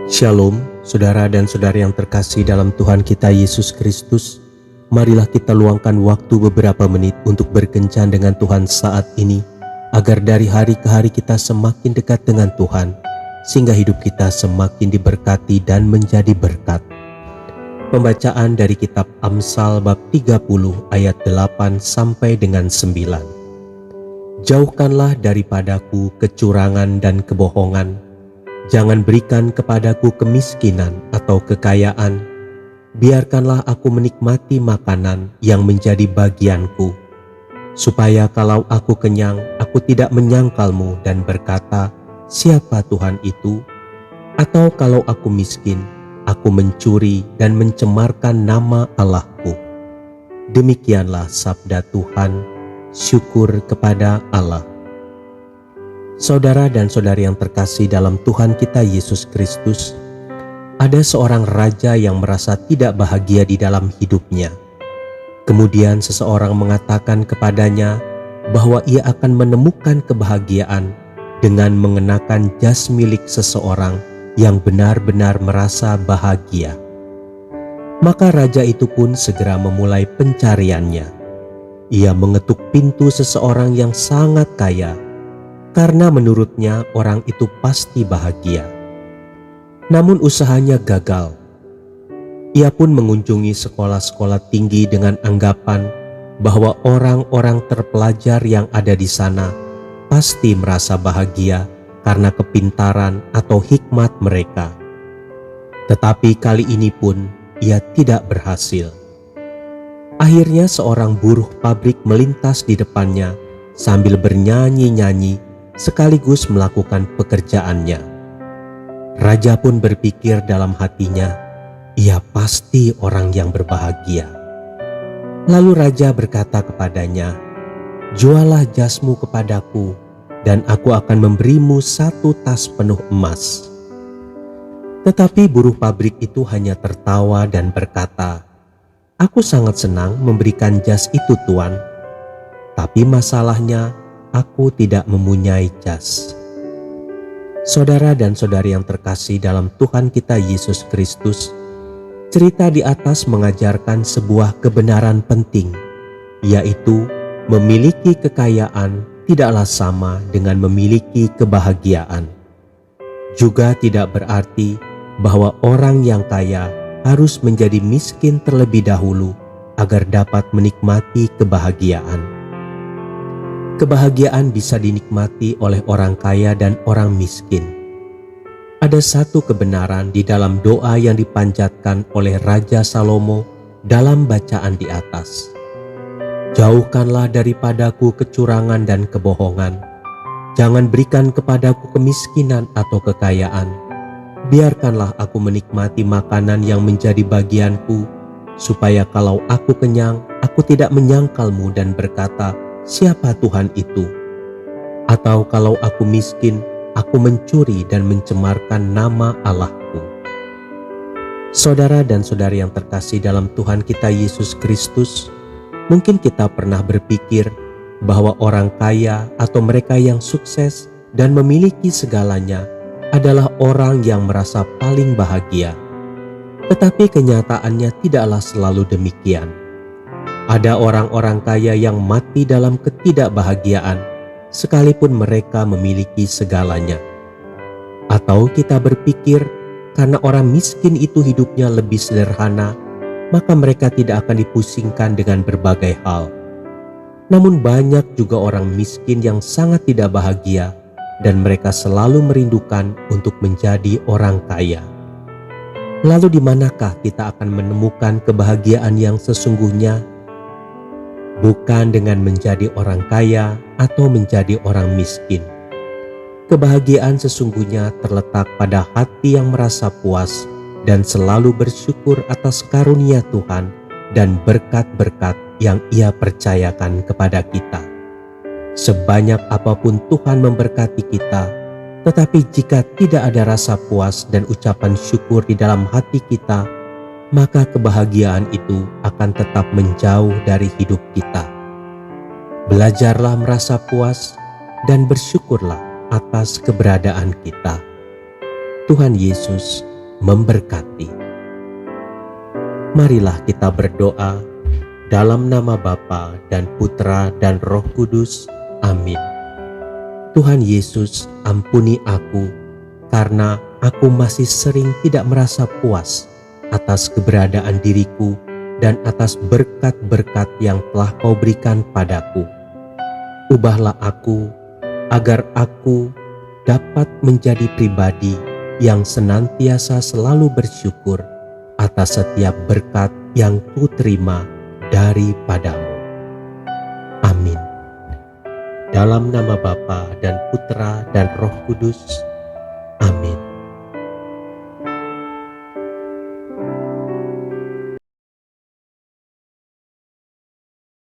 Shalom, saudara dan saudari yang terkasih dalam Tuhan kita Yesus Kristus. Marilah kita luangkan waktu beberapa menit untuk berkencan dengan Tuhan saat ini, agar dari hari ke hari kita semakin dekat dengan Tuhan, sehingga hidup kita semakin diberkati dan menjadi berkat. Pembacaan dari kitab Amsal bab 30 ayat 8 sampai dengan 9. Jauhkanlah daripadaku kecurangan dan kebohongan. Jangan berikan kepadaku kemiskinan atau kekayaan. Biarkanlah aku menikmati makanan yang menjadi bagianku, supaya kalau aku kenyang, aku tidak menyangkalmu dan berkata, "Siapa Tuhan itu?" Atau kalau aku miskin, aku mencuri dan mencemarkan nama Allahku. Demikianlah sabda Tuhan. Syukur kepada Allah. Saudara dan saudari yang terkasih dalam Tuhan kita Yesus Kristus, ada seorang raja yang merasa tidak bahagia di dalam hidupnya. Kemudian seseorang mengatakan kepadanya bahwa ia akan menemukan kebahagiaan dengan mengenakan jas milik seseorang yang benar-benar merasa bahagia. Maka raja itu pun segera memulai pencariannya. Ia mengetuk pintu seseorang yang sangat kaya, karena menurutnya orang itu pasti bahagia. Namun usahanya gagal. Ia pun mengunjungi sekolah-sekolah tinggi dengan anggapan bahwa orang-orang terpelajar yang ada di sana pasti merasa bahagia karena kepintaran atau hikmat mereka. Tetapi kali ini pun ia tidak berhasil. Akhirnya seorang buruh pabrik melintas di depannya sambil bernyanyi-nyanyi sekaligus melakukan pekerjaannya. Raja pun berpikir dalam hatinya, ia pasti orang yang berbahagia. Lalu raja berkata kepadanya, "Jualah jasmu kepadaku, dan aku akan memberimu 1 tas penuh emas." Tetapi buruh pabrik itu hanya tertawa dan berkata, "Aku sangat senang memberikan jas itu, Tuan. Tapi masalahnya, aku tidak mempunyai jas." Saudara dan saudari yang terkasih dalam Tuhan kita Yesus Kristus, cerita di atas mengajarkan sebuah kebenaran penting, yaitu memiliki kekayaan tidaklah sama dengan memiliki kebahagiaan. Juga tidak berarti bahwa orang yang kaya harus menjadi miskin terlebih dahulu agar dapat menikmati kebahagiaan. Kebahagiaan bisa dinikmati oleh orang kaya dan orang miskin. Ada satu kebenaran di dalam doa yang dipanjatkan oleh Raja Salomo dalam bacaan di atas. Jauhkanlah daripadaku kecurangan dan kebohongan. Jangan berikan kepadaku kemiskinan atau kekayaan. Biarkanlah aku menikmati makanan yang menjadi bagianku, supaya kalau aku kenyang, aku tidak menyangkalmu dan berkata, "Siapa Tuhan itu?" Atau kalau aku miskin, aku mencuri dan mencemarkan nama Allahku. Saudara dan saudari yang terkasih dalam Tuhan kita Yesus Kristus, mungkin kita pernah berpikir bahwa orang kaya atau mereka yang sukses dan memiliki segalanya adalah orang yang merasa paling bahagia. Tetapi kenyataannya tidaklah selalu demikian. Ada orang-orang kaya yang mati dalam ketidakbahagiaan, sekalipun mereka memiliki segalanya. Atau kita berpikir karena orang miskin itu hidupnya lebih sederhana, maka mereka tidak akan dipusingkan dengan berbagai hal. Namun banyak juga orang miskin yang sangat tidak bahagia, dan mereka selalu merindukan untuk menjadi orang kaya. Lalu di manakah kita akan menemukan kebahagiaan yang sesungguhnya? Bukan dengan menjadi orang kaya atau menjadi orang miskin. Kebahagiaan sesungguhnya terletak pada hati yang merasa puas dan selalu bersyukur atas karunia Tuhan dan berkat-berkat yang Ia percayakan kepada kita. Sebanyak apapun Tuhan memberkati kita, tetapi jika tidak ada rasa puas dan ucapan syukur di dalam hati kita, maka kebahagiaan itu akan tetap menjauh dari hidup kita. Belajarlah merasa puas dan bersyukurlah atas keberadaan kita. Tuhan Yesus memberkati. Marilah kita berdoa dalam nama Bapa dan Putra dan Roh Kudus. Amin. Tuhan Yesus, ampuni aku karena aku masih sering tidak merasa puas atas keberadaan diriku dan atas berkat-berkat yang telah Kau berikan padaku. Ubahlah aku agar aku dapat menjadi pribadi yang senantiasa selalu bersyukur atas setiap berkat yang Kuterima daripadamu. Amin. Dalam nama Bapa dan Putra dan Roh Kudus.